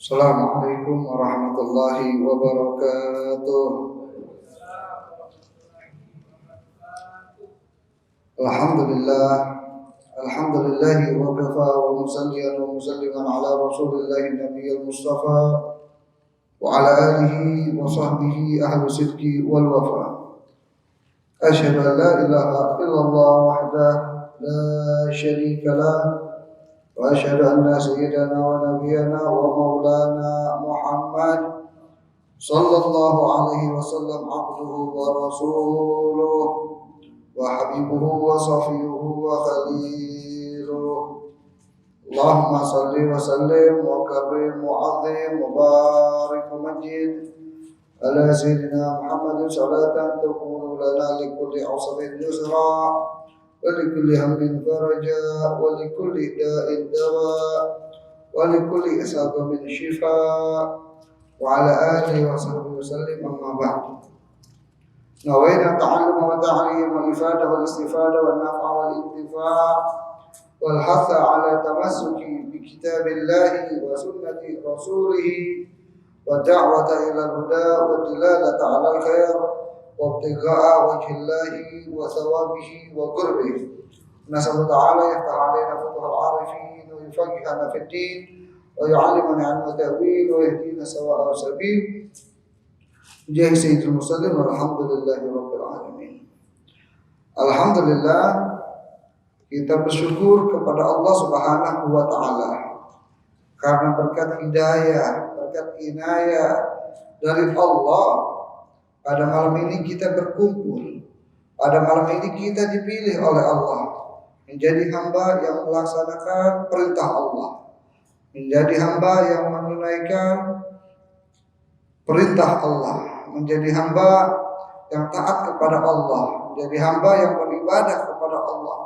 Assalamualaikum warahmatullahi wabarakatuh. Alhamdulillah, alhamdulillahi wa kafa wa musalliyan wa musalliman ala rasulillahi nabiyil mustafa wa ala alihi wa sahbihi ahlu sidqi wal wafa. Asyhadu an la ilaha illallah wahdah la syarika lah wa asyhadu anna sayyidana wa nabiyana wa maulana Muhammad sallallahu alaihi wasallam abduhu wa rasuluh wa habibuhu wa safiyuhu wa khaliluh. Allahumma salli wa sallim wa karim wa azim wa barik wa majid ala sayyidina Muhammadin salatan takunu lana likulli usrin yusra ولكل هم فرجا ولكل داء دواء ولكل إصابة شفاء وعلى آله وصحبه وسلم أما بعد. نوينا التعلم والتعليم والإفادة والاستفادة والنفع والانتفاع والحث على تمسك بكتاب الله وسنة رسوله والدعوة إلى الهدى والدلالة على الخير وابتغاء وجه الله وثوابه وقربه. نسأل تعالى يفتح علينا فتوح العارفين ويفقهنا في الدين ويعلمنا علم التأويل ويهدينا سواء السبيل. Jai Sayyidul Mursalin walhamdulillahi rabbil alamin. Alhamdulillah, kita bersyukur kepada Allah Subhanahu wa taala karena berkat hidayah, berkat inayah dari Allah. Pada malam ini kita berkumpul. Pada malam ini kita dipilih oleh Allah menjadi hamba yang melaksanakan perintah Allah, menjadi hamba yang menunaikan perintah Allah, menjadi hamba yang taat kepada Allah, menjadi hamba yang beribadah kepada Allah,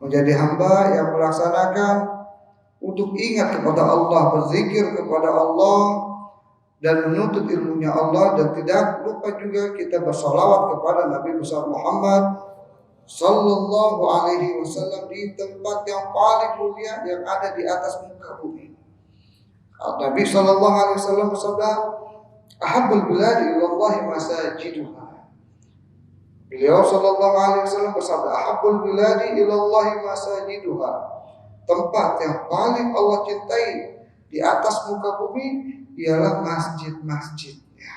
menjadi hamba yang melaksanakan untuk ingat kepada Allah, berzikir kepada Allah, dan menuntut ilmunya Allah, dan tidak lupa juga kita bersalawat kepada Nabi besar Muhammad sallallahu alaihi wasallam di tempat yang paling mulia yang ada di atas muka bumi. Nabi sallallahu alaihi wasallam bersabda, "Ahabbul biladi ilallahi masajiduha." Beliau sallallahu alaihi wasallam bersabda, "Ahabbul biladi ilallahi masajiduha." Tempat yang paling Allah cintai di atas muka bumi ialah masjid-masjidnya.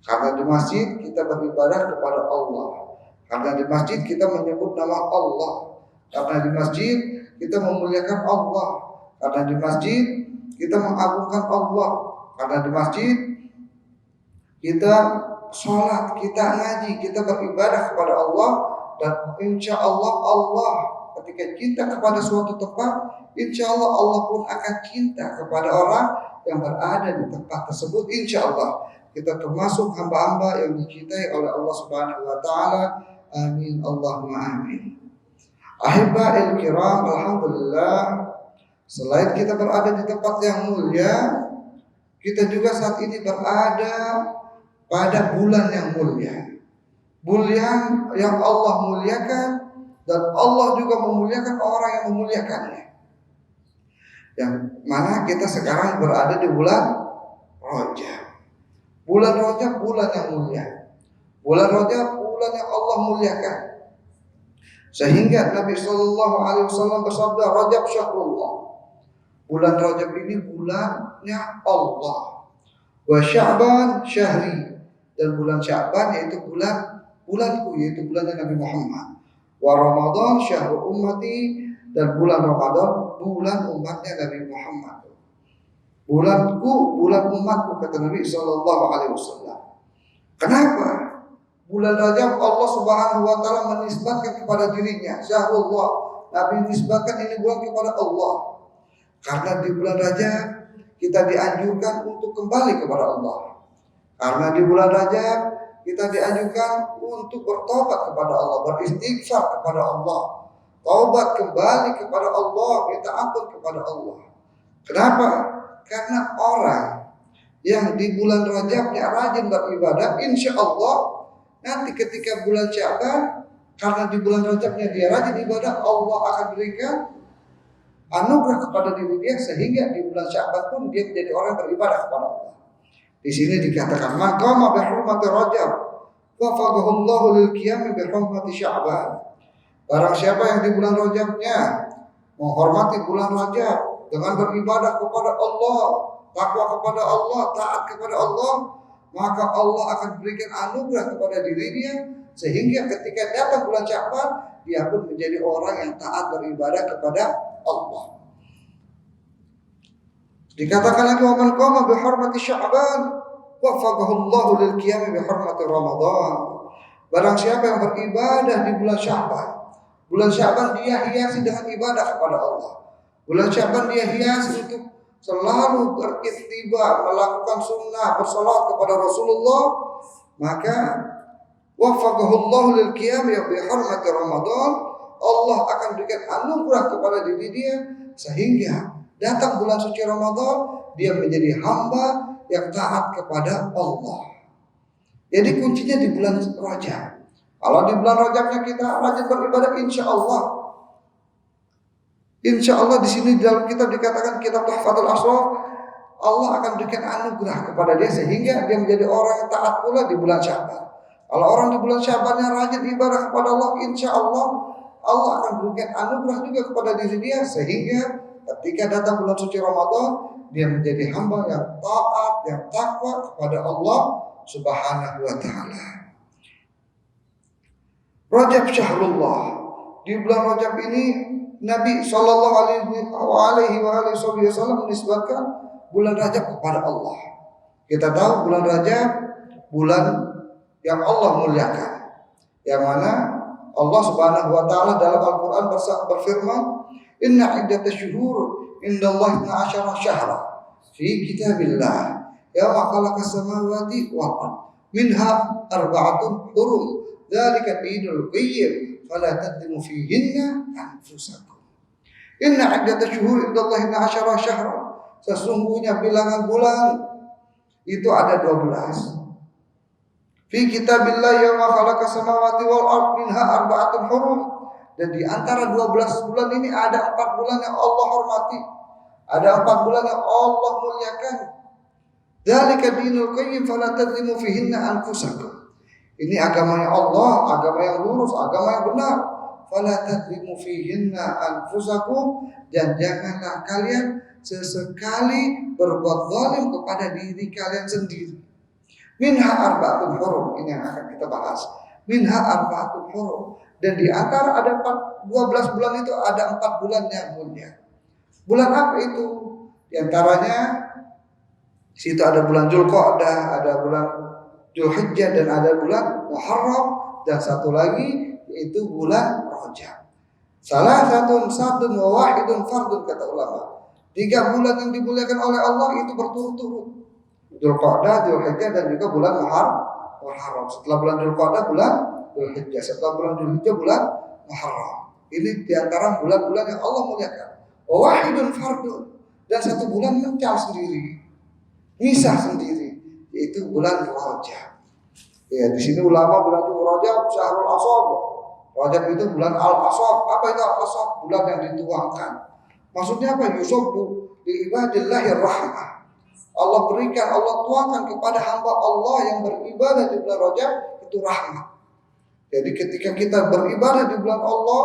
Karena di masjid kita beribadah kepada Allah. Karena di masjid kita menyebut nama Allah. Karena di masjid kita memuliakan Allah. Karena di masjid kita mengagungkan Allah. Karena di masjid kita sholat, kita ngaji, kita beribadah kepada Allah. Dan insya Allah ketika cinta kepada suatu tempat, insya Allah pun akan cinta kepada orang yang berada di tempat tersebut. Insya Allah kita termasuk hamba-hamba yang dicintai oleh Allah Subhanahu wa taala. Amin Allahumma amin. Ahibba'il kiram, alhamdulillah, selain kita berada di tempat yang mulia, kita juga saat ini berada pada bulan yang mulia. Bulan yang Allah muliakan, dan Allah juga memuliakan orang yang memuliakannya. Yang mana kita sekarang berada di bulan Rajab. Bulan Rajab bulan yang mulia. Bulan Rajab bulan yang Allah muliakan. Sehingga Nabi sallallahu alaihi wasallam bersabda, "Rajab syahrullah." Bulan Rajab ini bulannya Allah. Wa Sya'ban syahri, dan bulan Sya'ban yaitu bulanku, yaitu bulannya Nabi Muhammad. Wa Ramadan syahrul ummati, dan bulan Ramadan bulan umatnya Nabi Muhammad. Bulanku, bulan umatku, kata Nabi sallallahu alaihi wasallam. Kenapa? Bulan Rajab Allah Subhanahu wa taala menisbatkan kepada dirinya, syahrullah. Nabi menisbatkan ini bulan kepada Allah. Karena di bulan Rajab kita dianjurkan untuk kembali kepada Allah. Karena di bulan Rajab kita dianjurkan untuk bertobat kepada Allah, beristighfar kepada Allah, taubat kembali kepada Allah, minta ampun kepada Allah. Kenapa? Karena orang yang di bulan Rajabnya rajin beribadah, insya Allah nanti ketika bulan Sya'ban, karena di bulan Rajabnya dia rajin ibadah, Allah akan berikan anugerah kepada diri dia sehingga di bulan Sya'ban pun dia menjadi orang beribadah kepada Allah. Di sini dikatakan man qama bi hurmati Rajab wafaqahu Allahu lil qiyam bi hurmati Sya'ban. Barang siapa yang di bulan Rajabnya menghormati bulan Rajab dengan beribadah kepada Allah, takwa kepada Allah, taat kepada Allah, maka Allah akan berikan anugerah kepada dirinya sehingga ketika datang bulan Sya'ban dia pun menjadi orang yang taat beribadah kepada Allah. Dikatakan lagi wa man qama bi hurmati Sya'ban wafaqahu Allahu lil qiyam bi hurmati Ramadan. Barang siapa yang beribadah di bulan Sya'ban, bulan Sya'ban dia hiasi dengan ibadah kepada Allah. Bulan Sya'ban dia hiasi untuk selalu berittiba, melakukan sunnah, bersalat kepada Rasulullah, maka wafaqahu Allah lil qiyam bi hurmati Ramadan. Allah akan berikan anugerah kepada diri dia sehingga datang bulan suci Ramadan dia menjadi hamba yang taat kepada Allah. Jadi kuncinya di bulan Rajab. Kalau di bulan Rajabnya kita rajin beribadah, insya Allah di sini di dalam kitab dikatakan kitab Tuhfatul Ashraf, Allah akan berikan anugerah kepada dia sehingga dia menjadi orang yang taat pula di bulan Sya'ban. Kalau orang di bulan Sya'ban yang rajin ibadah kepada Allah, insya Allah Allah akan berikan anugerah juga kepada diri dia sehingga ketika datang bulan suci Ramadan dia menjadi hamba yang taat, yang takwa kepada Allah Subhanahu wa taala. Rajab syahrullah. Di bulan Rajab ini Nabi sallallahu alaihi wasallam menisbatkan bulan Rajab kepada Allah. Kita tahu bulan Rajab bulan yang Allah muliakan. Yang mana Allah Subhanahu wa taala dalam Al-Qur'an berfirman, "Inna iddatash syuhur indallahi 12 syahra fi kitabillah yawma khalaqas samawati wal ardh minha arba'atun hurum dzalika dinul qayyim fala tadlimu fihinna anfusakum." Inna iddatash syuhur indallahi 12 syahra. Sesungguhnya bilangan bulan itu ada 12. Fi kitabillah yawma khalaqas samawati wal ardh minha arba'atun hurum. Dan di antara 12 bulan ini ada 4 bulan yang Allah hormati. Ada 4 bulan yang Allah muliakan. Dzalika dinul qayyim fala tadlimu fihinna anfusakum. Ini agamanya Allah, agama yang lurus, agama yang benar. Fala tadlimu fihinna anfusakum, dan janganlah kalian sesekali berbuat zalim kepada diri kalian sendiri. Minha arba'atun hurum, ini yang akan kita bahas. Minha arba'atun hurum. Dan di antara ada 12 bulan itu ada 4 bulan yang mulia. Bulan apa itu? Di antaranya situ ada bulan Dzulqa'dah, ada bulan Dzulhijjah, dan ada bulan Muharram, dan satu lagi yaitu bulan Rajab. Salah satu sadun wa wahidun fardun, kata ulama. 3 bulan yang dimuliakan oleh Allah itu berturut-turut. Dzulqa'dah, Dzulhijjah, dan juga bulan Muharram. Setelah bulan Dzulqa'dah bulan Dzulhijjah, setelah bulan Dzulhijjah bulan Muharram. Ini diantara bulan-bulan yang Allah muliakan. Wahidun fardun, dan satu bulan mencal sendiri, misah sendiri, yaitu bulan Rajab. Ya, di sini ulama bilang itu Rajab syahrul asab. Rajab itu bulan al-asab. Apa itu al-asab? Bulan yang dituangkan. Maksudnya apa? Yusabu li ibadillahir rahmah. Allah berikan, Allah tuangkan kepada hamba Allah yang beribadah di bulan Rajab itu rahmat. Jadi ketika kita beribadah di bulan Allah,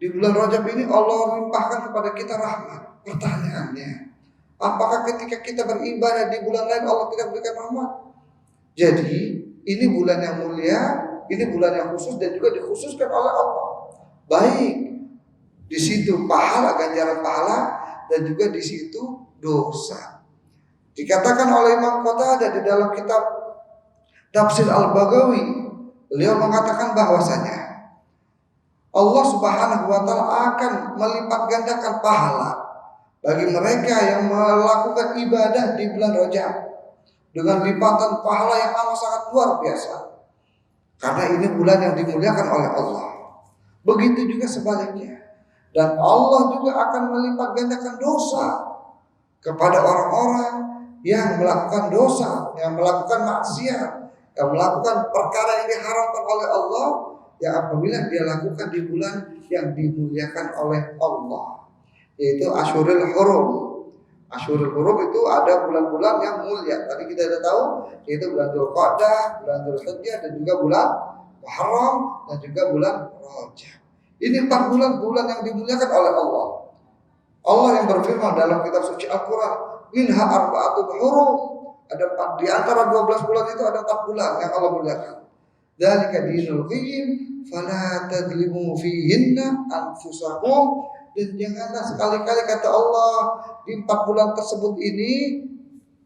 di bulan Rajab ini Allah limpahkan kepada kita rahmat. Pertanyaannya, apakah ketika kita beribadah di bulan lain Allah tidak berikan rahmat? Jadi ini bulan yang mulia, ini bulan yang khusus dan juga dikhususkan oleh Allah. Baik di situ pahala, ganjaran pahala, dan juga di situ dosa. Dikatakan oleh Imam Qatadah di dalam kitab Tafsir Al-Baghawi, beliau mengatakan bahwasanya Allah Subhanahu wa taala akan melipat gandakan pahala bagi mereka yang melakukan ibadah di bulan Rajab dengan lipatan pahala yang amat sangat luar biasa. Karena ini bulan yang dimuliakan oleh Allah. Begitu juga sebaliknya. Dan Allah juga akan melipat gandakan dosa kepada orang-orang yang melakukan dosa, yang melakukan maksiat, yang melakukan perkara yang diharamkan oleh Allah, yang apabila dia lakukan di bulan yang dimuliakan oleh Allah. yaitu Asyurul Hurum. Asyurul Hurum itu ada bulan-bulan yang mulia. Tadi kita sudah tahu, yaitu bulan Dzulqa'dah, bulan Dzulhijjah, dan juga bulan Muharram, dan juga bulan Rajab. Ini 4 bulan yang dimuliakan oleh Allah. Allah yang berfirman dalam kitab suci Al-Quran, minha arba'atul hurum. Ada 4, di antara 12 bulan itu ada 4 bulan yang Allah muliakan. Dzalika dinul qayyim fala tadlimu fihinna anfusakum. Dan janganlah sekali-kali, kata Allah, di 4 bulan tersebut ini,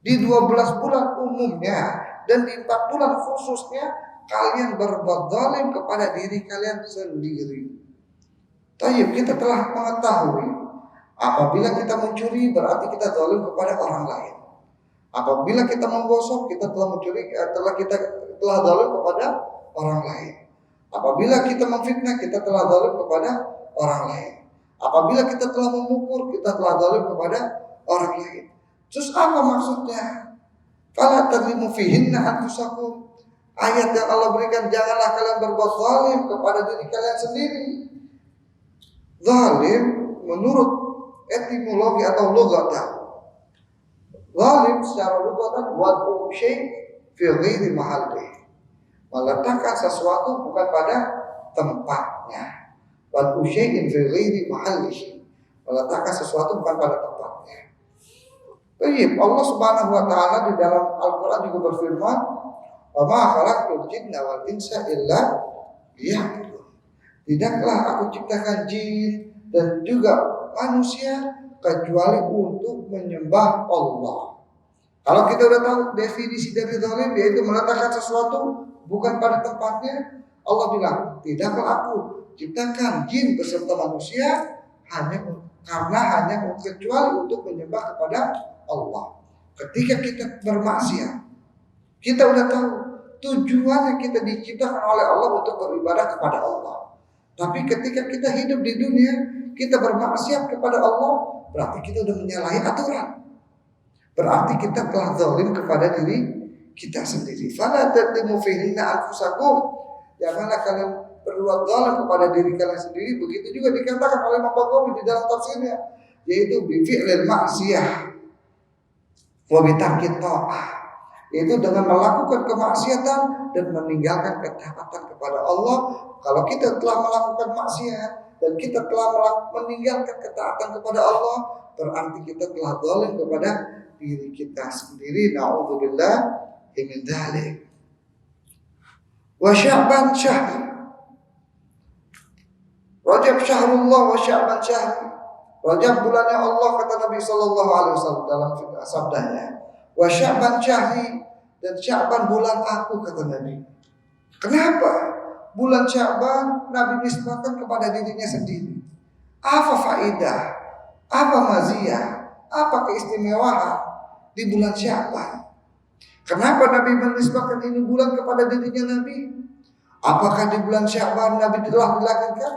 di 12 bulan umumnya dan di 4 bulan khususnya, kalian berbuat zalim kepada diri kalian sendiri. Tayyib, kita telah mengetahui apabila kita mencuri berarti kita zalim kepada orang lain. Apabila kita menggosok, kita telah mencuri, telah zalim kepada orang lain. Apabila kita memfitnah, kita telah zalim kepada orang lain. Apabila kita telah memukul, kita telah zalim kepada orang lain. Terus apa maksudnya? Fala tadlimu fihinna anfusakum. Ayat yang Allah berikan, janganlah kalian berbuat zalim kepada diri kalian sendiri. Zalim menurut etimologi atau lugatan, zalim secara lugatan wad'u syai' fi ghairi mahallihi, meletakkan sesuatu bukan pada tempatnya. Wad'u syai'in fi ghairi mahallihi, meletakkan sesuatu bukan pada tempatnya. Baik, Allah Subhanahu wa taala di dalam Al-Qur'an juga berfirman, "Wa ma khalaqtul jinna wal insa illa liya'budun." Tidaklah aku ciptakan jin dan juga manusia kecuali untuk menyembah Allah. Kalau kita udah tahu definisi dari zalim, yaitu meletakkan sesuatu bukan pada tempatnya, Allah bilang, tidaklah aku ciptakan jin beserta manusia hanya kecuali untuk menyembah kepada Allah. Ketika kita bermaksiat, kita udah tahu tujuannya kita diciptakan oleh Allah untuk beribadah kepada Allah. Tapi ketika kita hidup di dunia, kita bermaksiat kepada Allah, berarti kita sudah menyalahi aturan. Berarti kita telah zalim kepada diri kita sendiri. Fala tadlimu fihinna anfusakum. Janganlah kalian berbuat zalim kepada diri kalian sendiri. Begitu juga dikatakan oleh Imam Baghawi di dalam tafsirnya, yaitu bi fi'lil ma'siyah wa bi tarkit ta'ah. Yaitu dengan melakukan kemaksiatan dan meninggalkan ketaatan kepada Allah. Kalau kita telah melakukan maksiat dan kita telah meninggalkan ketaatan kepada Allah, berarti kita telah zalim kepada diri kita sendiri. Na'udzubillah min dzalik. Wa Sya'ban syahr. Rajab syahrullah wa Sya'ban syahr. Rajab bulannya Allah, kata Nabi sallallahu alaihi wasallam dalam sabdanya. Wa Sya'ban syahri, dan Sya'ban bulan aku, kata Nabi. Kenapa? Bulan Sya'ban Nabi nisbahkan kepada dirinya sendiri. Apa faedah? Apa maziyah? Apa keistimewaan di bulan Sya'ban? Kenapa Nabi menisbahkan ini bulan kepada dirinya Nabi? Apakah di bulan Sya'ban Nabi telah dilahirkan?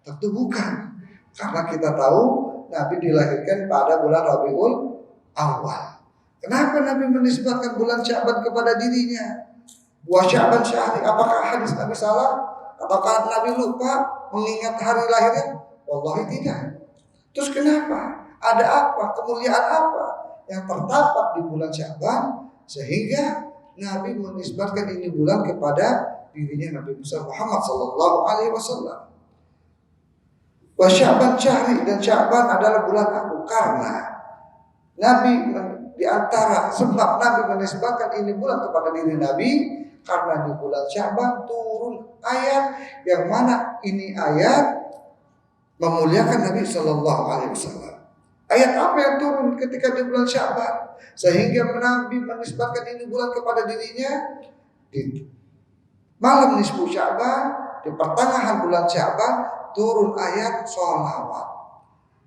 Tentu bukan. Karena kita tahu Nabi dilahirkan pada bulan Rabiul Awal. Kenapa Nabi menisbahkan bulan Sya'ban kepada dirinya? Wa Sya'ban syahri, apakah hadis Nabi salah? Apakah Nabi lupa mengingat hari lahirnya? Wallahi tidak. Terus kenapa? Ada apa? Kemuliaan apa yang terdapat di bulan Sya'ban sehingga Nabi menisbahkan ini bulan kepada dirinya Nabi besar Muhammad sallallahu alaihi wasallam? Wa Sya'ban syahri, dan Sya'ban adalah bulan aku, karena Nabi di antara sebab Nabi menisbahkan ini bulan kepada diri Nabi, karena di bulan Sya'ban turun ayat yang mana ini ayat memuliakan Nabi sallallahu alaihi wasallam. Ayat apa yang turun ketika di bulan Sya'ban sehingga Nabi menisbahkan ini bulan kepada dirinya? Di malam nisfu Sya'ban, di pertengahan bulan Sya'ban, turun ayat sholawat.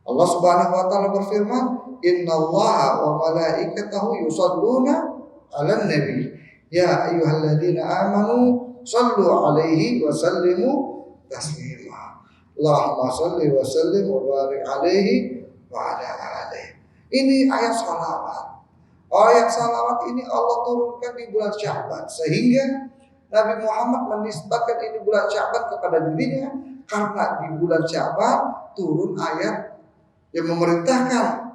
Allah Subhanahu wa taala berfirman, "Innallaha wa malaikatahu yusholluna 'alan nabi. Ya ayyuhalladzina amanu shallu 'alaihi wa sallimu taslima. Allahumma shalli wa sallim wa barik 'alaihi wa 'ala alihi." Ini ayat salawat. Ayat salawat ini Allah turunkan di bulan Sya'ban sehingga Nabi Muhammad menisbahkan ini bulan Sya'ban kepada dirinya, karena di bulan Sya'ban turun ayat yang memerintahkan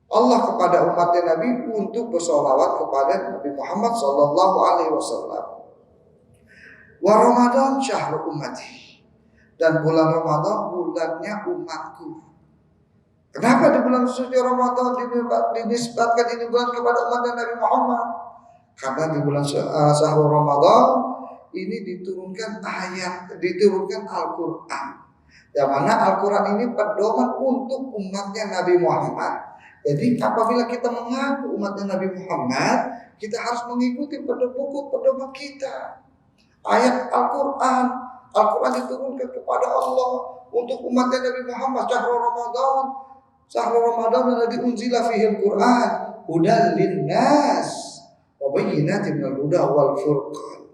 Allah kepada umatnya Nabi untuk bersolawat kepada Nabi Muhammad sallallahu alaihi wasallam. Wa Ramadan syahrul ummati, dan bulan Ramadan bulannya umatku. Kenapa di bulan suci Ramadan dinisbatkan ini bulan kepada umatnya Nabi Muhammad? Karena di bulan syahrul Ramadan ini diturunkan Al-Quran, yang mana Al-Quran ini pedoman untuk umatnya Nabi Muhammad. Jadi apabila kita mengaku umatnya Nabi Muhammad, kita harus mengikuti buku pedoman kita. Ayat Al-Quran diturunkan kepada Allah untuk umatnya Nabi Muhammad. Syahrul Ramadan alladzi unzila fihi al-Quran hudan linnas wa bayyinatin minal huda wal furqan.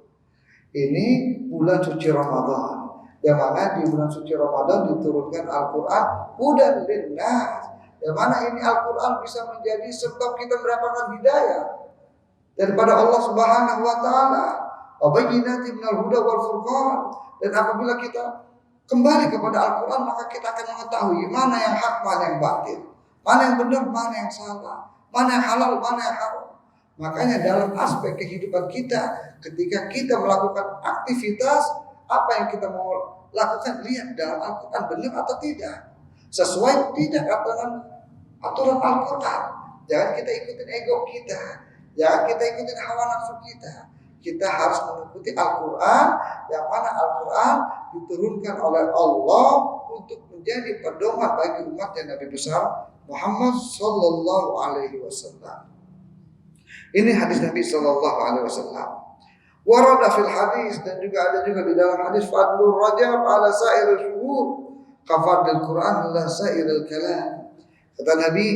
Ini bulan suci Ramadan, yang mana di bulan suci Ramadan diturunkan Al-Quran hudan linnas, yang mana ini Al-Quran bisa menjadi sebab kita mendapatkan hidayah daripada Allah Subhanahu wa taala. Wa bayyinatin minal huda wal furqan. Dan apabila kita kembali kepada Al-Quran, maka kita akan mengetahui mana yang hak, mana yang batil, mana yang benar, mana yang salah, mana yang halal, mana yang haram. Makanya dalam aspek kehidupan kita, ketika kita melakukan aktivitas, apa yang kita mau lakukan, lihat dalam Al-Quran benar atau tidak, sesuai tidak dengan aturan Al-Quran. Jangan kita ikutin ego kita, jangan kita ikutin hawa nafsu kita. Kita harus mengikuti Al-Quran, yang mana Al-Quran diturunkan oleh Allah untuk menjadi pedoman bagi umat yang Nabi besar Muhammad sallallahu alaihi wasallam. Ini hadis Nabi sallallahu alaihi wasallam. Warada fil hadis, dan ada juga di dalam hadis, fadlur Rajab ala sa'iril syuhur kafadil Quran ala sa'iril kalam. Kata Nabi,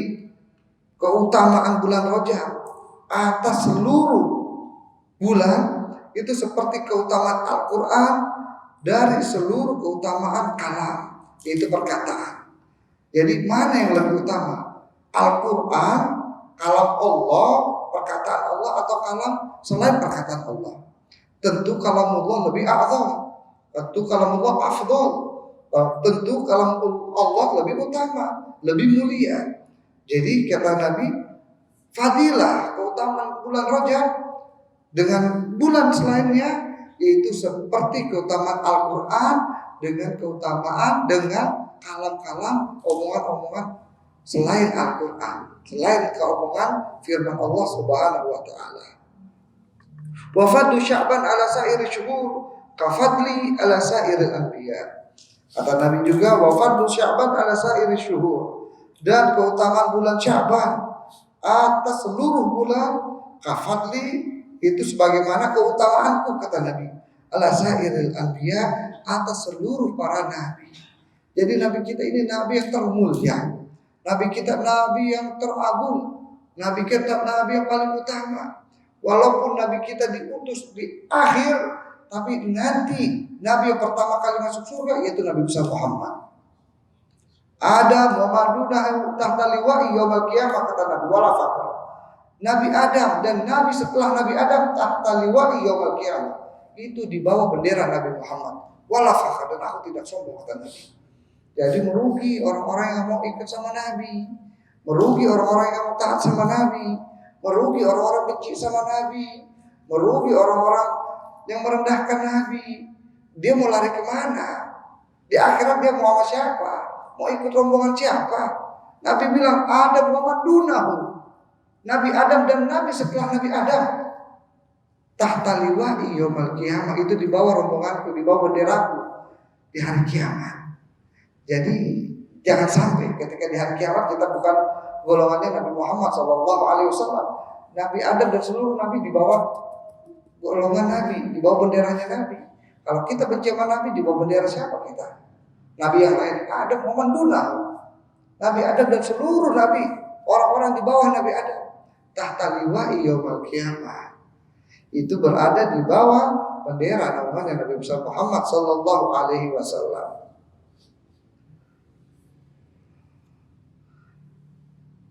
keutamaan bulan Rajab atas seluruh bulan itu seperti keutamaan Al-Quran dari seluruh keutamaan kalam, yaitu perkataan. Jadi mana yang lebih utama? Al-Quran, kalam Allah, perkataan Allah, atau kalam selain perkataan Allah? Tentu kalamullah lebih a'zam, tentu kalamullah afdal, tentu kalam Allah lebih utama, lebih mulia. Jadi kata Nabi, fadilah keutamaan bulan Rajab dengan bulan selainnya, yaitu seperti keutamaan Al-Quran dengan kalam-kalam, omongan-omongan selain Al-Quran, selain keomongan firman Allah Subhanahu wa taala. Wa fadlu Sya'ban ala sa'iri syuhur kafadli ala sa'iril anbiya. Kata Nabi juga, wa fadlu Sya'ban ala sa'iri syuhur, dan keutamaan bulan Sya'ban atas seluruh bulan, kafadli, itu sebagaimana keutamaanku, kata Nabi, ala sa'iril anbiya, atas seluruh para nabi. Jadi Nabi kita ini Nabi yang termulia, Nabi kita Nabi yang teragung, Nabi kita Nabi yang paling utama. Walaupun Nabi kita diutus di akhir, tapi nanti Nabi yang pertama kali masuk surga yaitu Nabi besar Muhammad. Ada Muhammaduna tahta liwa'i yaumil qiyamah, kata Nabi, wala faqr. Nabi Adam dan Nabi setelah Nabi Adam tahta liwa'i yaumil qiyamah, itu di bawah bendera Nabi Muhammad. Wala fakhr, dan aku tidak sombong, kata Nabi. Jadi merugi orang-orang yang mau ikut sama Nabi, merugi orang-orang yang mau taat sama Nabi, merugi orang-orang benci sama Nabi, merugi orang-orang yang merendahkan Nabi. Dia mau lari kemana? Di akhirat dia mau sama siapa? Mau ikut rombongan siapa? Nabi bilang Adam wa dunahu, Nabi Adam dan Nabi setelah Nabi Adam, tahta liwa'i yaumil qiyamah, itu di bawah rombonganku, di bawah benderaku di hari kiamat. Jadi jangan sampai ketika di hari kiamat kita bukan golongannya Nabi Muhammad SAW. Nabi Adam dan seluruh Nabi di bawah golongan Nabi, di bawah benderanya Nabi. Kalau kita benci sama Nabi, di bawah bendera siapa kita? Nabi yang lain, Adam Muhammad Dunah, Nabi Adam dan seluruh Nabi, orang-orang di bawah Nabi Adam, tahta liwa'i yaumil qiyamah, itu berada di bawah bendera namanya Nabi besar Muhammad sallallahu alaihi wasallam.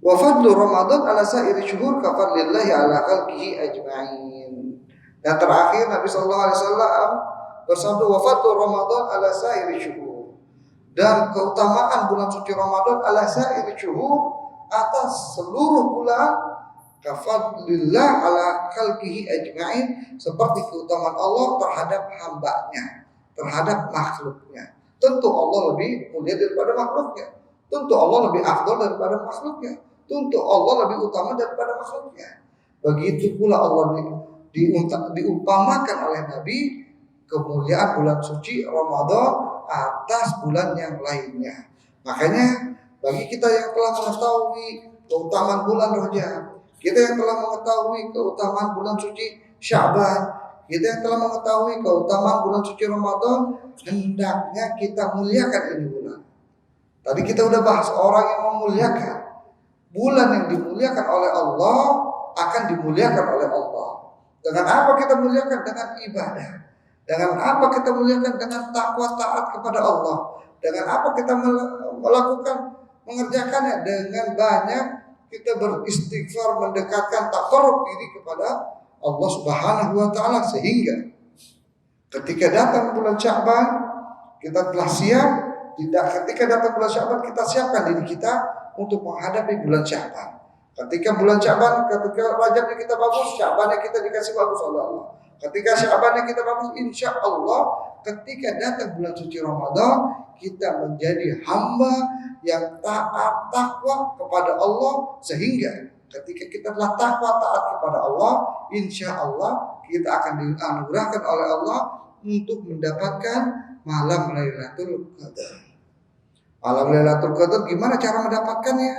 Wa fadlu Ramadan ala sa'iri syuhur kafadlillahi ala khalqihi ajma'in. Dan terakhir Nabi sallallahu alaihi wasallam bersabda, wa fadlu Ramadan ala sa'iri syuhur, dan keutamaan bulan suci Ramadan ala sa'ir syuhur, atas seluruh bulan, kafadlillah ala khalqihi ajma'in, seperti keutamaan Allah terhadap hambanya, terhadap makhluknya. Tentu Allah lebih mulia daripada makhluknya, tentu Allah lebih afdal daripada makhluknya, tentu Allah lebih utama daripada makhluknya. Begitu pula Allah diumpamakan oleh Nabi kemuliaan bulan suci Ramadan atas bulan yang lainnya. Makanya bagi kita yang telah mengetahui keutamaan bulan Rajab, kita yang telah mengetahui keutamaan bulan suci Sya'ban, kita yang telah mengetahui keutamaan bulan suci Ramadan, hendaknya kita muliakan ini bulan. Tadi kita udah bahas orang yang memuliakan. Bulan yang dimuliakan oleh Allah akan dimuliakan oleh Allah. Dengan apa kita muliakan? Dengan ibadah. Dengan apa kita muliakan? Dengan takwa taat kepada Allah. Dengan apa kita mengerjakannya? Dengan banyak kita beristighfar, mendekatkan taqarrub diri kepada Allah Subhanahu wa taala, sehingga ketika datang bulan Sya'ban kita telah siap. Ketika datang bulan Sya'ban kita siapkan diri kita untuk menghadapi bulan Sya'ban. Ketika bulan Sya'ban, ketika Rajabnya kita bagus, Sya'bannya kita dikasih bagus oleh Allah. Ketika Sya'bannya kita bagus, insya Allah ketika datang bulan suci Ramadan, kita menjadi hamba yang taat takwa kepada Allah, sehingga ketika kita telah takwa taat kepada Allah, insya Allah kita akan dianugerahkan oleh Allah untuk mendapatkan malam Lailatul Qadar. Malam Lailatul Qadar gimana cara mendapatkannya?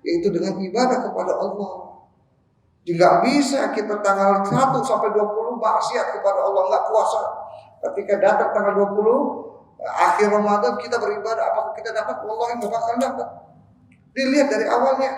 Yaitu dengan ibadah kepada Allah. Tidak bisa kita tanggal 1 sampai 20 maksiat kepada Allah, enggak puasa. Ketika datang tanggal 20 akhir Ramadan kita beribadah, apakah kita dapat? Wallahi enggak bakal dapat. Dilihat dari awalnya.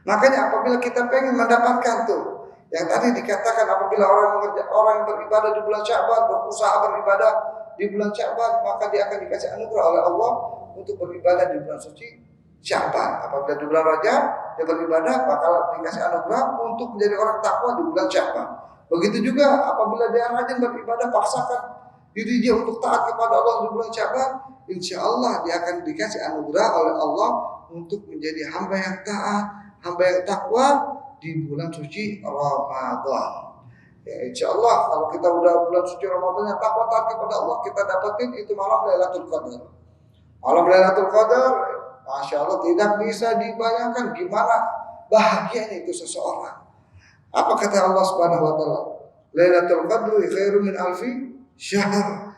Makanya apabila kita pengen mendapatkan tuh yang tadi dikatakan, apabila orang yang beribadah di bulan Sya'ban, berusaha beribadah di bulan Sya'ban, maka dia akan dikasih anugerah oleh Allah untuk beribadah di bulan suci Sya'ban. Apabila di bulan Rajab dia beribadah, bakal dikasih anugerah untuk menjadi orang takwa di bulan Sya'ban. Begitu juga apabila dia rajin beribadah, paksakan diri dia untuk taat kepada Allah di bulan Sya'ban, insya Allah dia akan dikasih anugerah oleh Allah untuk menjadi hamba yang taat, hamba yang takwa di bulan suci Ramadan. Ya, insya Allah kalau kita udah bulan suci Ramadan yang takwa taat kepada Allah, kita dapatin itu malam Lailatul Qadar. Malam Lailatul Qadar, Masya Allah, tidak bisa dibayangkan gimana bahagianya itu seseorang. Apa kata Allah Subhanahu wa taala? Lailatul Qadri khairun min alfi syahr.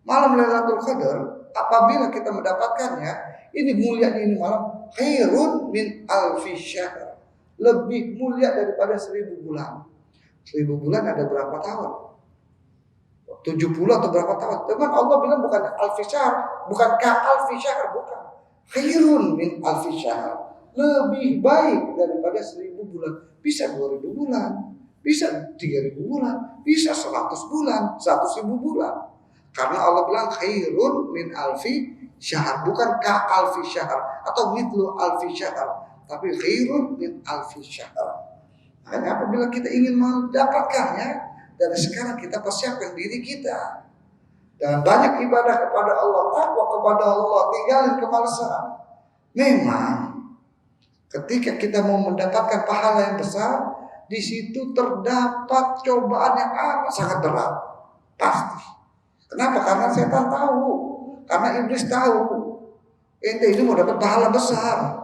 Malam Lailatul Qadar, apabila kita mendapatkannya, ini mulianya ini malam, khairun min alfi syahr. Lebih mulia daripada 1000 bulan. 1000 bulan ada berapa tahun? 70 atau berapa tahun? Teman, Allah bilang bukan alfi syahr, bukan ka alfi syahr, bukan. Khairun min alfi syahr, lebih baik daripada 1000 bulan. Bisa 2000 bulan, bisa 3000 bulan, bisa 100 bulan, 100.000 bulan. Karena Allah bilang khairun min alfi syahr, bukan ka alfi syahr atau mitlu alfi syahr, tapi khairun min alfi syahr. Hanya apabila kita ingin mendapatkannya, dari sekarang kita persiapkan diri kita dengan banyak ibadah kepada Allah, takwa kepada Allah, tinggalin kemalasan. Memang ketika kita mau mendapatkan pahala yang besar, di situ terdapat cobaan yang amat sangat berat. Pasti. Kenapa? Karena setan tahu, karena iblis tahu. Ente ini mau dapat pahala besar.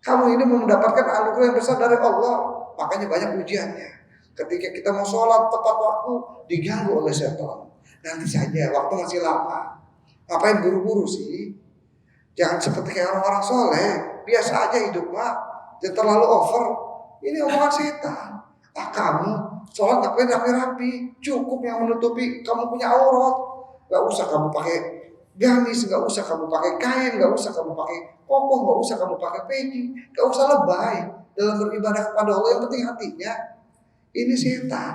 Kamu ini mau mendapatkan anugerah yang besar dari Allah. Makanya banyak ujiannya. Ketika kita mau sholat tepat waktu, diganggu oleh setan. Nanti saja, waktu masih lama. Ngapain buru-buru sih? Jangan seperti kayak orang-orang soleh, biasa aja hidup, Pak. Jangan terlalu over. Ini omongan setan. Kamu sholat ngapain rapi-rapi? Cukup yang menutupi kamu punya aurat. Gak usah kamu pakai gamis, gak usah kamu pakai kain, gak usah kamu pakai koko, gak usah kamu pakai peci, gak usah lebay dalam beribadah kepada Allah. Yang penting hatinya. Ini setan.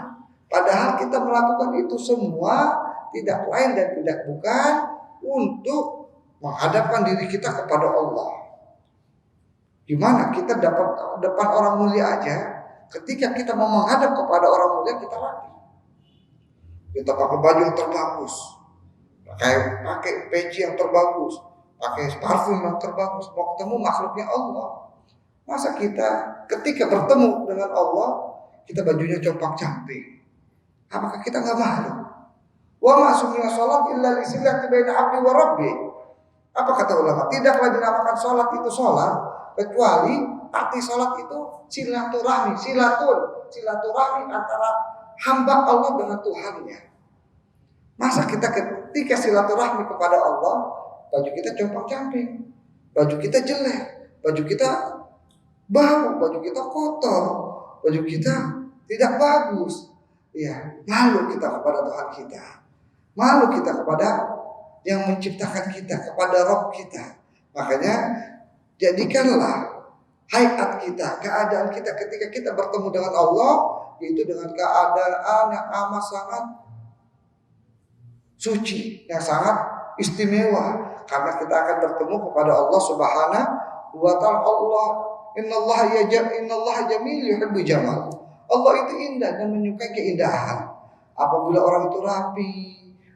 Padahal kita melakukan itu semua tidak lain dan tidak bukan untuk menghadapkan diri kita kepada Allah. Gimana kita dapat depan orang mulia aja, ketika kita mau menghadap kepada orang mulia kita rapi. Kita pakai baju yang terbagus, pakai peci yang terbagus, pakai parfum yang terbagus, mau ketemu makhluknya Allah. Masa kita ketika bertemu dengan Allah, kita bajunya compang-camping? Apakah kita nggak malu? Wa ma sumiya salat illa li silati baina 'abdi wa rabbi. Apa kata ulama? Tidaklah dinamakan salat itu salat kecuali arti salat itu silaturahmi antara hamba Allah dengan Tuhannya. Masa kita ketika silaturahmi kepada Allah, baju kita compang-camping, baju kita jelek, baju kita bau, baju kita kotor, baju kita tidak bagus. Ya, malu kita kepada Tuhan kita. Malu kita kepada yang menciptakan kita, kepada Rabb kita. Makanya jadikanlah hayat kita, keadaan kita ketika kita bertemu dengan Allah itu dengan keadaan yang amat sangat suci, yang sangat istimewa, karena kita akan bertemu kepada Allah Subhanahu wa taala. Innallaha jamil yuhibbul jamal. Allah itu indah dan menyukai keindahan. Apabila orang itu rapi,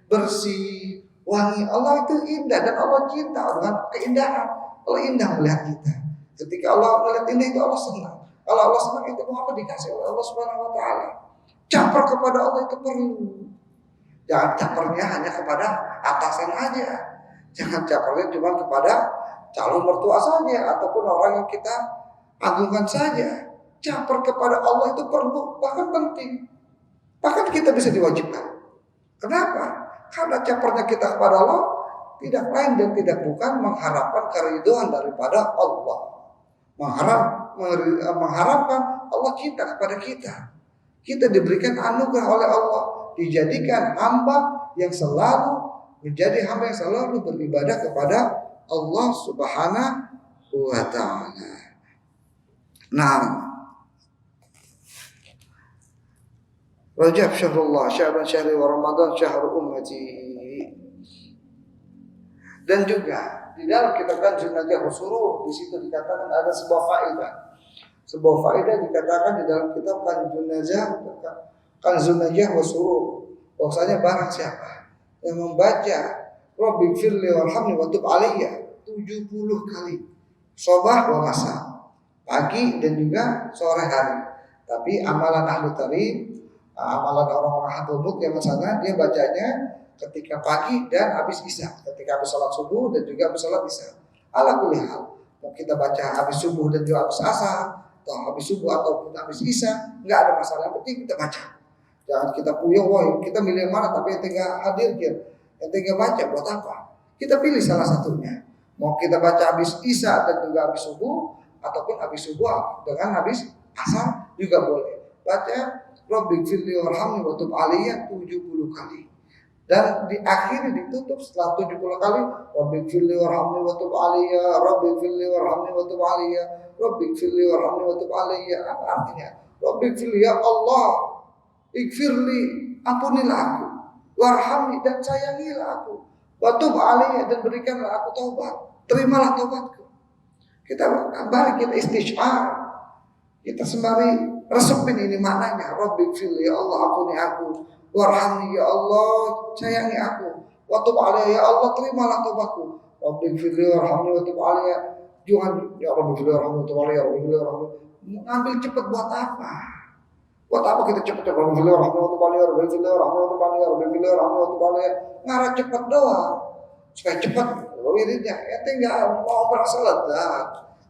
bersih, wangi, Allah itu indah dan Allah cinta dengan keindahan. Allah indah melihat kita. Ketika Allah melihat indah itu Allah senang. Kalau Allah senang itu apa dikasih oleh Allah Subhanahu wa taala. Caper kepada Allah itu perlu. Jangan capernya hanya kepada atasan aja. Jangan capernya cuma kepada calon mertua saja ataupun orang yang kita agungkan saja. Caper kepada Allah itu perlu, bahkan penting. Bahkan kita bisa diwajibkan. Kenapa? Karena capernya kita kepada Allah tidak lain dan tidak bukan mengharapkan keridhaan daripada Allah. Mengharapkan Allah cinta kepada kita. Kita diberikan anugerah oleh Allah, dijadikan hamba yang selalu menjadi hamba yang selalu beribadah kepada Allah Subhanahu wa taala. Nah, Rajab syahrullah, Sya'ban syahri wa Ramadan syahrul ummati. Dan juga di dalam kitab Kanzun Najah wa Suruh, di situ dikatakan ada sebuah faedah. Sebuah faedah dikatakan di dalam kitab Kanzun Najah wa Suruh, bahwasanya barang siapa yang membaca Rabbighfirli warhamni wa tub alayya 70 kali, sabah wa masa, pagi dan juga sore hari. Tapi amalan ahlu tarikh, amalan orang-orang hadrumut yang sana, dia bacanya ketika pagi dan habis isya, ketika habis sholat subuh dan juga habis sholat isya. Ala kulli hal, mau kita baca habis subuh dan juga habis asar, atau habis subuh ataupun habis isya, nggak ada masalah, yang penting kita baca. Jangan kita puyeng, wah kita milih yang mana, tapi yang tinggal hadir, yang tinggal baca buat apa? Kita pilih salah satunya. Mau kita baca habis isya dan juga habis subuh, ataupun habis subuh dengan habis asar juga boleh. Baca Rabbighfirli warhamni wa tub alayya 70 kali. Dan diakhiri ditutup setelah 70 kali Rabbighfirli warhamni wa tub alayya, Rabbighfirli warhamni wa tub alayya, Rabbighfirli warhamni wa tub alayya. Apa artinya? Rabbighfirli, ya Allah, ighfirli, ampunilah aku, warhamni, dan sayangilah aku, wa tub alayya, dan berikanlah aku taubat, terimalah taubatku. Kita istighfar, kita sembari resepin ini maknanya. Rabbighfirli, ya Allah, ampuni aku, warhamni, ya Allah, sayangi aku, wa tub alayya, ya Allah, terimalah taubatku. Rabbighfirli warhamni wa tub alayya. Jangan ya Rabbighfirli warhamni wa tub alayya, Rabbighfirli warhamni. Ngambil cepat buat apa? Buat apa kita cepat-cepat Rabbighfirli warhamni wa tub alayya, Rabbighfirli warhamni wa tub alayya, Rabbighfirli warhamni wa tub alayya. Ngarah cepat doang. Supaya cepat wiridnya. Ya tinggal mau merasa lega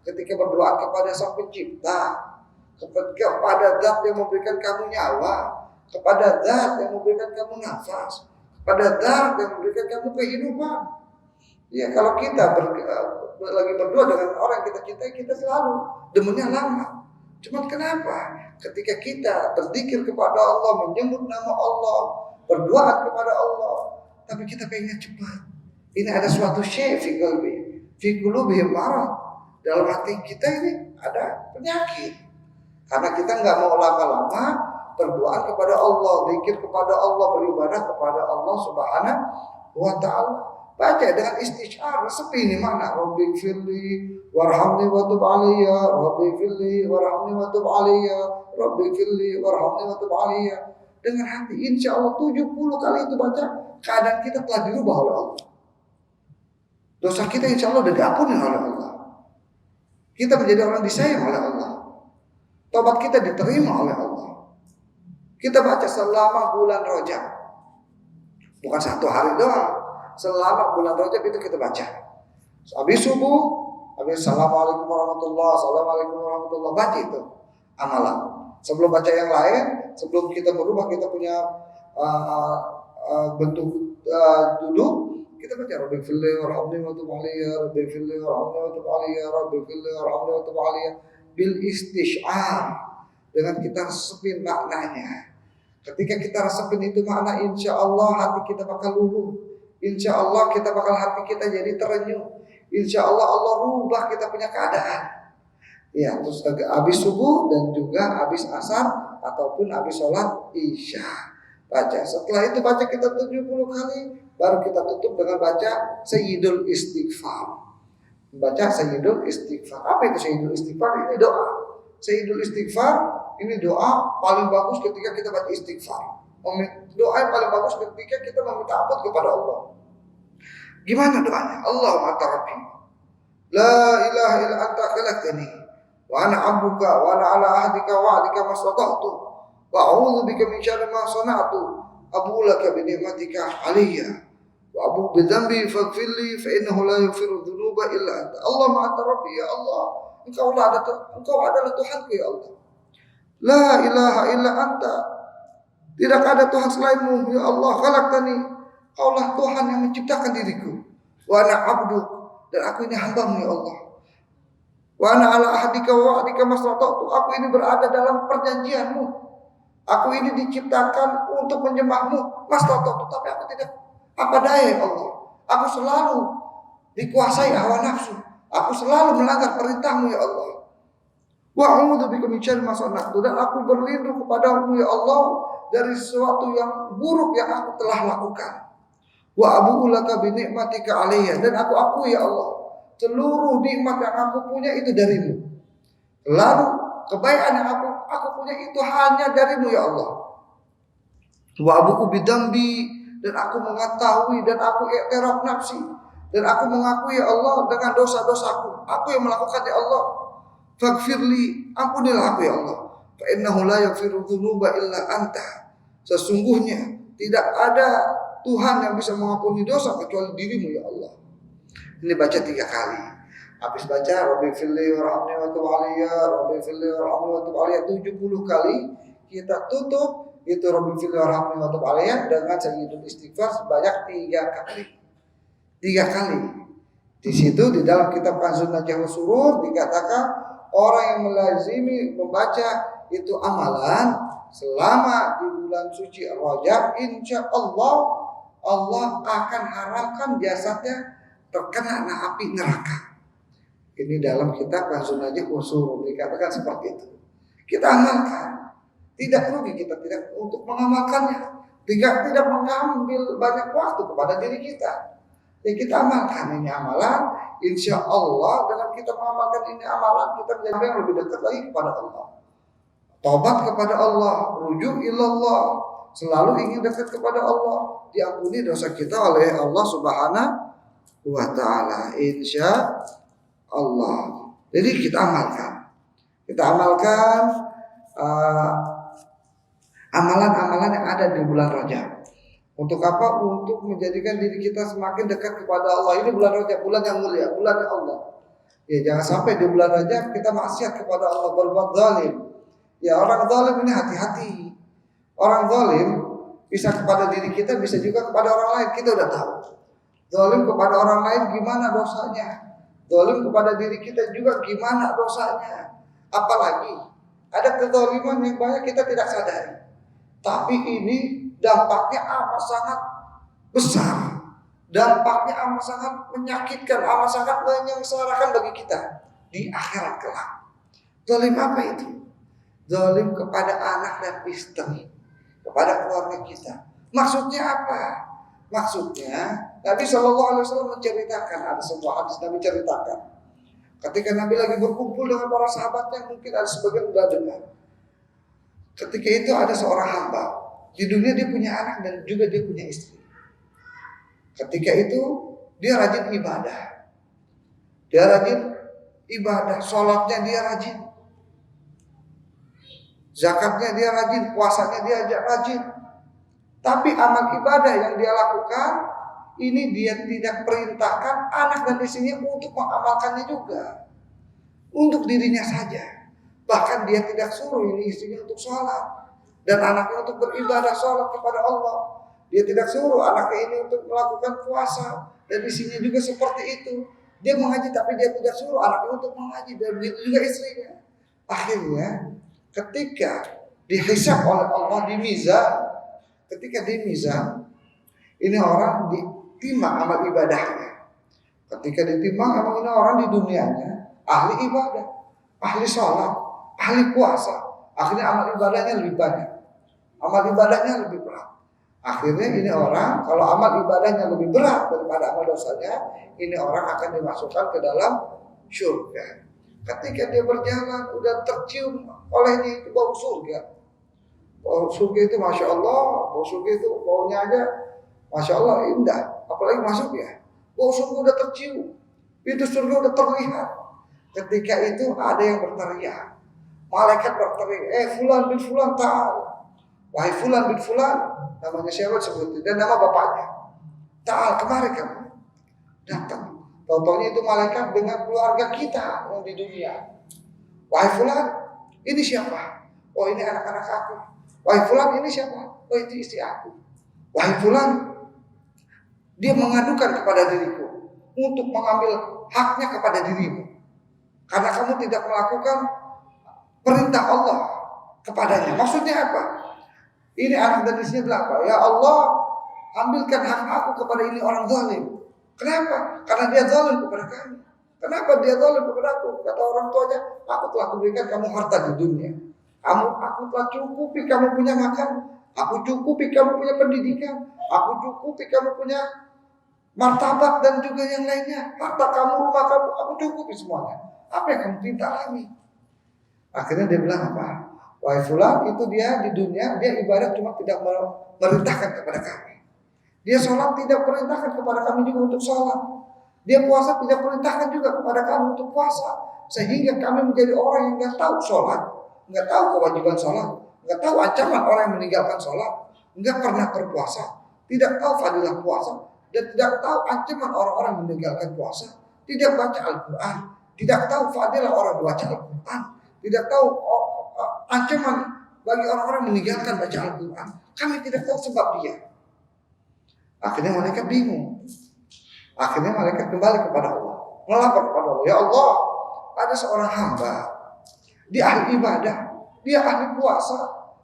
ketika berdoa kepada Sang Pencipta, kepada Zat yang memberikan kamu nyawa, kepada Zat yang memberikan kamu nafas, kepada Zat yang memberikan kamu kehidupan. Ya, kalau kita lagi berdoa dengan orang kita cintai, kita selalu demennya lama. Cuma kenapa? Ketika kita berzikir kepada Allah, menyebut nama Allah, berdoa kepada Allah, tapi kita pengen cepat. Ini ada suatu syai' fi qulubihim marad. Dalam hati kita ini ada penyakit. Karena kita nggak mau lama-lama berdoa kepada Allah, zikir kepada Allah, beribadah kepada Allah Subhanahu wa taala. Baca dengan istighfar, sepi ini mana? Rabbighfirli warhamni wa tub alayya, Rabbighfirli warhamni wa tub alayya, Rabbighfirli warhamni wa tub alayya. Dengan hati, insya Allah 70 kali itu baca, keadaan kita telah dirubah oleh Allah. Dosa kita insya Allah sudah diampuni oleh Allah. Kita menjadi orang disayang oleh Allah. Tobat kita diterima oleh Allah. Kita baca selama bulan Rajab. Bukan 1 hari doang. Selama bulan Rajab itu kita baca. Habis subuh, habis assalamualaikum warahmatullahi, assalamualaikum warahmatullahi, baca itu amalan. Sebelum baca yang lain, sebelum kita berubah, kita punya bentuk duduk, kita baca Rabbi firli warhamni wa tub alayya, Rabbi firli warhamni wa tub alayya, Rabbi firli warhamni wa tub alayya, bil istish'ar, dengan kita resepin maknanya. Ketika kita resepin itu makna, insya Allah hati kita bakal luluh. Insya Allah kita bakal hati kita jadi terenyuh. Insya Allah Allah rubah kita punya keadaan. Ya, terus habis subuh dan juga habis asar ataupun habis sholat isya baca. Setelah itu baca kita 70 kali, baru kita tutup dengan baca Sayyidul Istighfar. Baca Sayyidul Istighfar. Apa itu Sayyidul Istighfar? Ini doa. Sayyidul Istighfar ini doa paling bagus ketika kita baca istighfar. Doa yang paling bagus ketika kita meminta ampun kepada Allah. Gimana doanya? Allahumma anta rabbi, la ilaha illa anta khalaqtani, wa ana 'abduka wa ana 'ala ahdika wa 'adika mastata'tu, wa a'udzu bika min syarri ma sana'tu, abu'u laka bi ni'matika 'alayya wa abu'u bi dhanbi faghfir li fa innahu la yaghfiru dzunuba illa anta. Allahumma anta rabbi, ya Allah, Engkau adalah Tuhanku ya Allah. La ilaha illa anta, tidak ada Tuhan selainmu ya Allah. Khalaqtani, Kaulah Tuhan yang menciptakan diriku. Wa ana 'abduk, dan aku ini hamba-Mu ya Allah. Wa ana 'ala ahdika wa wa'dika mastata'tu, aku ini berada dalam perjanjian-Mu. Aku ini diciptakan untuk menyembah-Mu, mastata'tu, tapi aku tidak apa daya ya Allah. Aku selalu dikuasai hawa nafsu. Aku selalu melanggar perintah-Mu ya Allah. Wa a'udzu bika min syarri ma sana'tu, dan aku berlindung kepada-Mu ya Allah dari sesuatu yang buruk yang aku telah lakukan. Wa abu'u laka bi ni'matika 'alayya, dan aku akui ya Allah, seluruh nikmat yang aku punya itu dari-Mu. Lalu kebaikan yang aku punya itu hanya dari-Mu ya Allah. Wa abu'u bi dzambi, dan aku mengetahui dan aku i'tiraf nafsi, dan aku mengakui ya Allah dengan dosa-dosaku. Aku yang melakukan ya Allah. Faghfirli, ampunilah aku ya Allah. Fa innahu la yaghfiru dzunuba illa anta. Sesungguhnya tidak ada Tuhan yang bisa mengampuni dosa kecuali dirimu ya Allah. Ini baca 3 kali. Habis baca Rabbi firli warhamni wa tub alayya, Rabbi firli warhamni wa tub alayya 70 kali, kita tutup itu Rabbi firli warhamni wa tub alayya dengan Sayyidul Istighfar sebanyak 3 kali. 3 kali. Di situ di dalam kitab Kanzun Najah wa Surur dikatakan orang yang melazimi membaca itu amalan selama di bulan suci Rajab, insya Allah Allah akan haramkan jasadnya terkena api neraka. Ini dalam kitab Kanzun Najah wa Surur dikatakan seperti itu. Kita amalkan. Tidak rugi kita tidak untuk mengamalkannya. Tidak mengambil banyak waktu kepada diri kita. Ya kita amalkan ini amalan, insya Allah dengan kita mengamalkan ini amalan kita menjadi yang lebih dekat lagi kepada Allah. Tobat kepada Allah, rujuk ilallah, selalu ingin dekat kepada Allah, diampuni dosa kita oleh Allah Subhanahu wa taala, insya Allah. Jadi kita amalkan amalan-amalan yang ada di bulan Rajab. Untuk apa? Untuk menjadikan diri kita semakin dekat kepada Allah. Ini bulan Rajab, bulan yang mulia, bulan Allah. Ya jangan sampai di bulan Rajab kita maksiat kepada Allah, berbuat zalim. Ya orang zalim ini hati-hati. Orang zalim bisa kepada diri kita, bisa juga kepada orang lain. Kita udah tahu. Zalim kepada orang lain gimana dosanya? Zalim kepada diri kita juga gimana dosanya? Apalagi ada kezaliman yang banyak kita tidak sadari. Tapi ini dampaknya amat sangat besar. Dampaknya amat sangat menyakitkan, amat sangat menyengsarakan bagi kita di akhirat kelak. Zalim apa itu? Zalim kepada anak dan istri, kepada keluarga kita. Maksudnya apa? Maksudnya Nabi SAW menceritakan, ada sebuah hadis Nabi ceritakan. Ketika Nabi lagi berkumpul dengan para sahabatnya, mungkin ada sebagian sudah dengar. Ketika itu ada seorang hamba. Di dunia dia punya anak dan juga dia punya istri. Ketika itu dia rajin ibadah. Dia rajin ibadah, sholatnya dia rajin. Zakatnya dia rajin, puasanya dia rajin. Tapi amal ibadah yang dia lakukan, ini dia tidak perintahkan anak dan istrinya untuk mengamalkannya juga. Untuk dirinya saja. Bahkan dia tidak suruh ini istrinya untuk sholat. Dan anaknya untuk beribadah sholat kepada Allah. Dia tidak suruh anaknya ini untuk melakukan puasa. Dan istrinya juga seperti itu. Dia mengaji tapi dia tidak suruh anaknya untuk mengaji. Dan begitu juga istrinya. Akhirnya ketika dihisab oleh Allah di mizan, ketika di mizan, ini orang ditimbang amal ibadahnya. Ketika ditimbang, emang ini orang di dunianya ahli ibadah, ahli sholat, ahli puasa. Akhirnya amal ibadahnya lebih banyak, amal ibadahnya lebih berat. Akhirnya ini orang, kalau amal ibadahnya lebih berat daripada amal dosanya, ini orang akan dimasukkan ke dalam surga. Ketika dia berjalan, udah tercium olehnya itu bau surga. Bau surga itu Masya Allah, bau surga itu baunya aja Masya Allah indah. Apalagi masuk ya, bau surga udah tercium, pintu surga udah terlihat. Ketika itu ada yang berteriak, malaikat berteriak, fulan bin fulan ta'al. Wahai fulan bin fulan, namanya siapa disebut, dan nama bapaknya. Ta'al, kemari kamu. Datang. Tahu-taunya itu malaikat dengan keluarga kita yang di dunia. Wahai fulan, ini siapa? Oh ini anak-anak aku. Wahai fulan, ini siapa? Oh itu istri aku. Wahai fulan, dia mengadukan kepada diriku untuk mengambil haknya kepada dirimu. Karena kamu tidak melakukan perintah Allah kepadanya. Maksudnya apa? Ini anak dan istrinya bilang apa? Ya Allah, ambilkan hak aku kepada ini orang zalim. Kenapa? Karena dia zalim kepada kami. Kenapa dia zalim kepada aku? Kata orang tuanya, aku telah memberikan kamu harta di dunia. Aku telah cukupi kamu punya makan. Aku cukupi kamu punya pendidikan. Aku cukupi kamu punya martabat dan juga yang lainnya. Harta kamu, rumah kamu, aku cukupi semuanya. Apa yang kamu minta lagi? Akhirnya dia bilang apa? Wahai fulan, itu dia di dunia, dia ibadah cuma tidak merintahkan kepada kami. Dia sholat tidak perintahkan kepada kami juga untuk sholat. Dia puasa tidak perintahkan juga kepada kami untuk puasa. Sehingga kami menjadi orang yang nggak tahu sholat, nggak tahu kewajiban sholat, nggak tahu ancaman orang yang meninggalkan sholat, nggak pernah berpuasa, tidak tahu fadilah puasa, dan tidak tahu ancaman orang-orang yang meninggalkan puasa, tidak baca Al-Quran, tidak tahu fadilah orang baca Al-Quran, tidak tahu ancaman bagi orang-orang yang meninggalkan baca Al-Quran. Kami tidak tahu sebab dia. Akhirnya mereka bingung. Akhirnya mereka kembali kepada Allah, melapor kepada Allah. Ya Allah, ada seorang hamba, dia ahli ibadah, dia ahli puasa,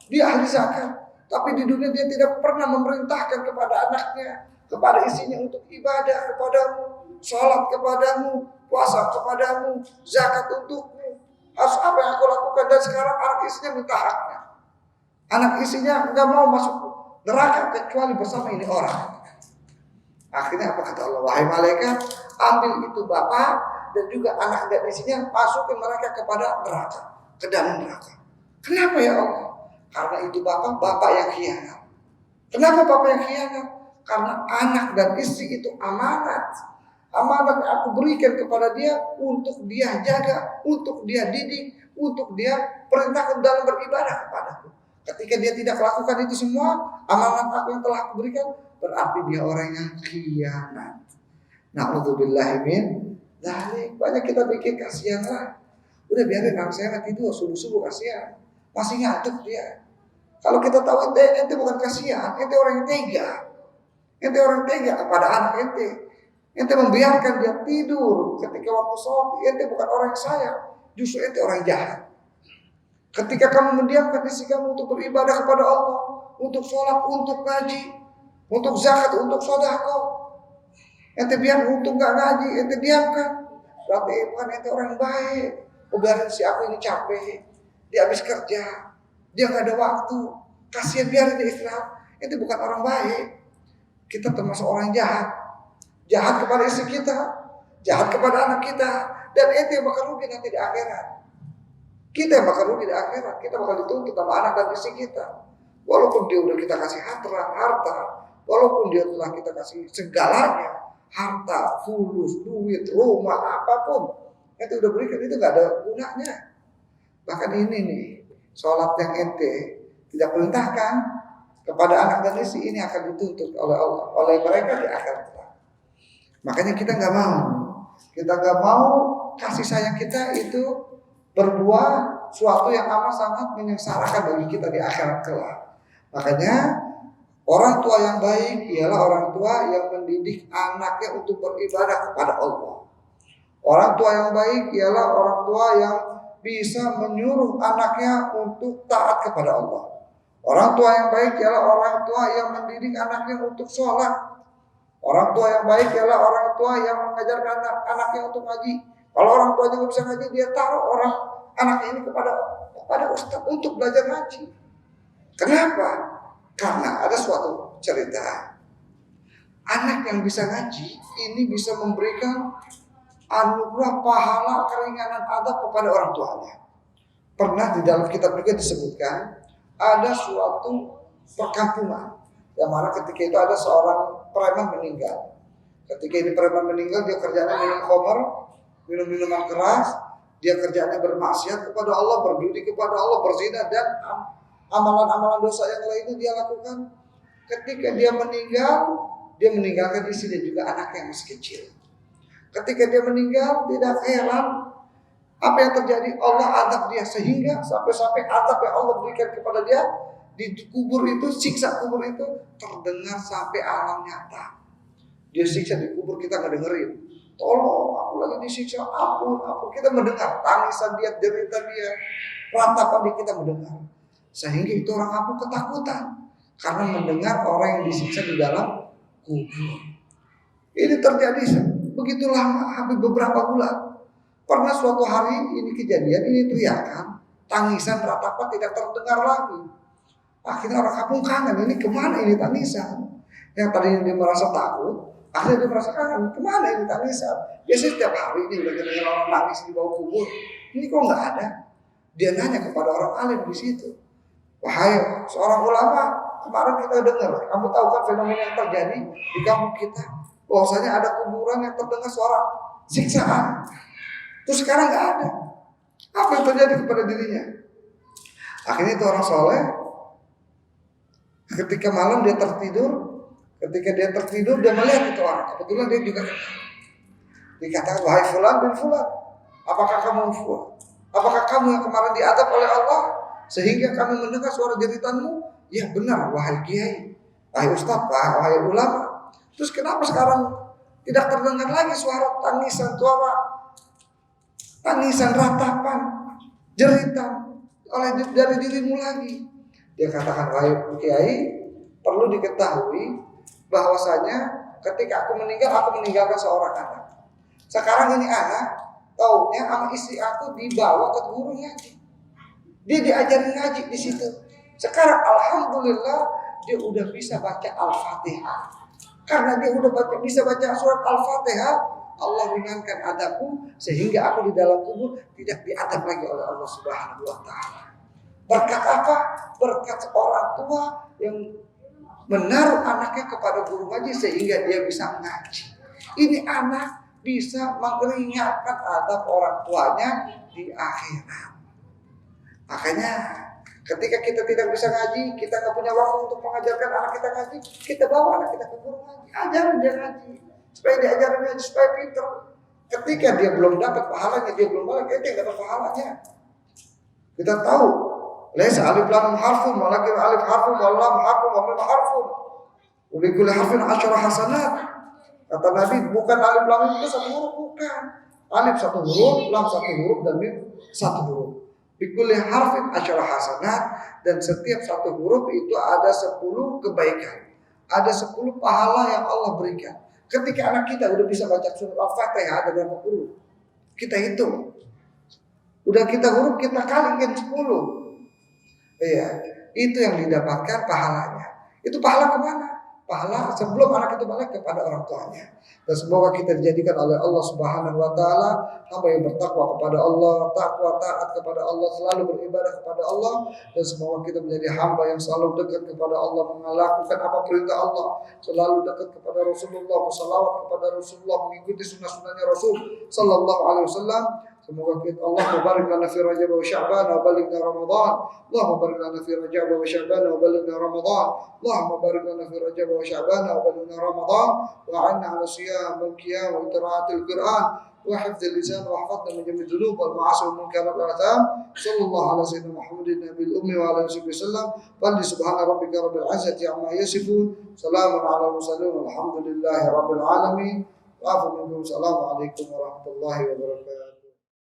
dia ahli zakat, tapi di dunia dia tidak pernah memerintahkan kepada anaknya, kepada istrinya untuk ibadah kepadamu, sholat kepadamu, puasa kepadamu, zakat untukmu. Harus apa yang aku lakukan? Dan sekarang anak istrinya minta haknya. Anak istrinya nggak mau masuk neraka kecuali bersama ini orang. Akhirnya apa kata Allah? Wahai malaikat, ambil itu bapak dan juga anak dan istrinya, masukin mereka kepada neraka, ke dalam neraka. Kenapa ya Allah? Karena itu bapak yang khianat. Kenapa bapak yang khianat? Karena anak dan istri itu amanat. Amanat yang aku berikan kepada dia untuk dia jaga, untuk dia didik, untuk dia perintahkan dalam beribadah kepadaku. Ketika dia tidak melakukan itu semua, amanat aku yang telah aku berikan, berarti dia orang yang khianat. Na'udzubillahi min dzalik. Banyak kita pikir kasihan lah. Udah biarin anak saya tidur subuh-subuh, kasihan. Masih ngantuk dia. Kalau kita tahu ente bukan kasihan, ente orang yang tega. Ente orang tega kepada anak ente. Ente membiarkan dia tidur ketika waktu sholat. Ente bukan orang yang sayang, justru ente orang jahat. Ketika kamu mendiamkan istri kamu untuk beribadah kepada Allah, untuk sholat, untuk ngaji, untuk zakat, untuk sedekah, ente biar untuk nggak ngaji, ente diamkan. Berarti bukan ente orang baik. Biarin si aku ini capek, dia habis kerja, dia nggak ada waktu, kasihan biarin dia istirahat. Ente bukan orang baik. Kita termasuk orang jahat, jahat kepada istri kita, jahat kepada anak kita, dan ente yang bakal rugi nanti di akhirat. Kita yang bakal rugi di akhirat, kita bakal dituntut sama anak dan istri kita. Walaupun dia udah kita kasih harta, walaupun dia telah kita kasih segalanya, harta, fulus, duit, rumah, apapun, itu udah berikan, itu nggak ada gunanya. Bahkan ini nih, sholat yang ente tidak perintahkan kepada anak dan istri, ini akan dituntut oleh Allah, oleh mereka di akhirat. Makanya kita nggak mau kasih sayang kita itu berbuah suatu yang amat sangat menyengsarakan bagi kita di akhirat kelak. Makanya orang tua yang baik ialah orang tua yang mendidik anaknya untuk beribadah kepada Allah. Orang tua yang baik ialah orang tua yang bisa menyuruh anaknya untuk taat kepada Allah. Orang tua yang baik ialah orang tua yang mendidik anaknya untuk sholat. Orang tua yang baik ialah orang tua yang mengajarkan anaknya untuk ngaji. Kalau orang tuanya nggak bisa ngaji, dia taruh anaknya ini kepada ustadz untuk belajar ngaji. Kenapa? Karena ada suatu cerita, anak yang bisa ngaji ini bisa memberikan anugerah pahala keringanan adab kepada orang tuanya. Pernah di dalam kitab juga disebutkan ada suatu perkampungan yang mana ketika itu ada seorang preman meninggal. Ketika ini preman meninggal, dia kerjanya minum khamr, minum minuman keras, dia kerjanya bermaksiat kepada Allah, berjudi kepada Allah, berzina dan amalan-amalan dosa yang lainnya dia lakukan. Ketika dia meninggal, dia meninggalkan istri dan juga anak yang masih kecil. Ketika dia meninggal, tidak heran apa yang terjadi, Allah adab dia sehingga sampai-sampai adab yang Allah berikan kepada dia di kubur itu, siksa kubur itu terdengar sampai alam nyata. Dia siksa di kubur, kita nggak dengerin. Tolong, aku lagi disiksa, ampun. Kita mendengar tangisan dia, derita dia, ratapan dia, kita mendengar. Sehingga itu orang kampung ketakutan karena mendengar orang yang disiksa di dalam kubur. Ini terjadi begitu lama, hampir beberapa bulan. Pernah suatu hari ini kejadian, ini teriakan, tangisan, ratapan tidak terdengar lagi. Akhirnya orang kampung kangen, ini kemana ini tangisan? Yang tadinya dia merasa takut, akhirnya dia merasa kangen, kemana ini tangisan? Biasanya setiap hari ini udah dengar orang nangis di bawah kubur, ini kok nggak ada? Dia nanya kepada orang alim di situ. Wahai seorang ulama, kemarin kita dengar, kamu tahu kan fenomena yang terjadi di kampung kita, bahwasanya ada kuburan yang terdengar suara siksaan. Terus sekarang nggak ada. Apa yang terjadi kepada dirinya? Akhirnya itu orang soleh, ketika malam dia tertidur, dia melihat itu orang. Kebetulan dia juga dikatakan, wahai fulan bin fulan, apakah kamu yang kemarin diadab oleh Allah sehingga kami mendengar suara jeritanmu? Ya benar, wahai kiai, wahai ustadz, wahai ulama. Terus kenapa sekarang tidak terdengar lagi suara tangisan, ratapan, jeritan dari dirimu lagi? Dia katakan, wahai kiai, perlu diketahui bahwasanya ketika aku meninggalkan seorang anak. Sekarang ini anak, taunya sama istri aku dibawa ke guru ngaji. Dia diajarin ngaji di situ. Sekarang alhamdulillah dia udah bisa baca Al-Fatihah. Karena dia udah bisa baca surat Al-Fatihah, Allah ringankan adabku sehingga aku di dalam kubur tidak diadab lagi oleh Allah Subhanahu wa taala. Berkat apa? Berkat orang tua yang menaruh anaknya kepada guru ngaji sehingga dia bisa ngaji. Ini anak bisa meringankan adab orang tuanya di akhirat. Makanya ketika kita tidak bisa ngaji, kita nggak punya waktu untuk mengajarkan anak kita ngaji, kita bawa anak kita ke guru ngaji, ajarin dia ngaji, supaya diajarin ngaji, supaya pintar. Ketika dia belum dapat pahalanya, dia belum balik, dia nggak dapat pahalanya. Kita tahu, laisa alif lam harfun, walakin alif harfun, wal lam harfun, wa mim harfun. Wa kulli harfin asyara hasanat. Kata Nabi, bukan alif lam itu satu huruf, bukan. Alif satu huruf, lam satu huruf, dan mim satu huruf. Bikulli harfin asyara hasanat, dan setiap satu huruf itu ada 10 kebaikan, ada 10 pahala yang Allah berikan. Ketika anak kita udah bisa baca surat Al-Fatihah, ada berapa huruf? Kita hitung. Udah kita huruf, kita kalikan 10. Iya, itu yang didapatkan pahalanya. Itu pahala kemana? pahala sebelum anak itu balik kepada orang tuanya. Dan semoga kita dijadikan oleh Allah Subhanahu wa taala hamba yang bertakwa kepada Allah, takwa taat kepada Allah, selalu beribadah kepada Allah, dan semoga kita menjadi hamba yang selalu dekat kepada Allah, melakukan apa perintah Allah, selalu dekat kepada Rasulullah, bersalawat kepada Rasulullah, mengikuti sunnah-sunnahnya Rasul sallallahu alaihi wasallam. Semoga kita Allah mubarik lana fi Rajab wa Sya'ban wa balighna Ramadan. Allah mubarik lana fi Rajab wa Sya'ban wa balighna Ramadan. Allah mubarik lana fi Rajab wa Sya'ban wa balighna Ramadan. Wa 'anna 'ala siyam wal qiyam wa qira'atil Qur'an wa hifdzil lisan wa hafadna min jami'id dhunub wal ma'asi wal munkarat wal atham. Sallallahu ala sayyidina Muhammadin nabiyil ummi wa ala alihi wasallam. Fadli subhana rabbika rabbil 'izzati 'amma yasifun. Salamun 'alal mursalin walhamdulillahi rabbil alamin. Wa assalamu alaikum warahmatullahi wabarakatuh.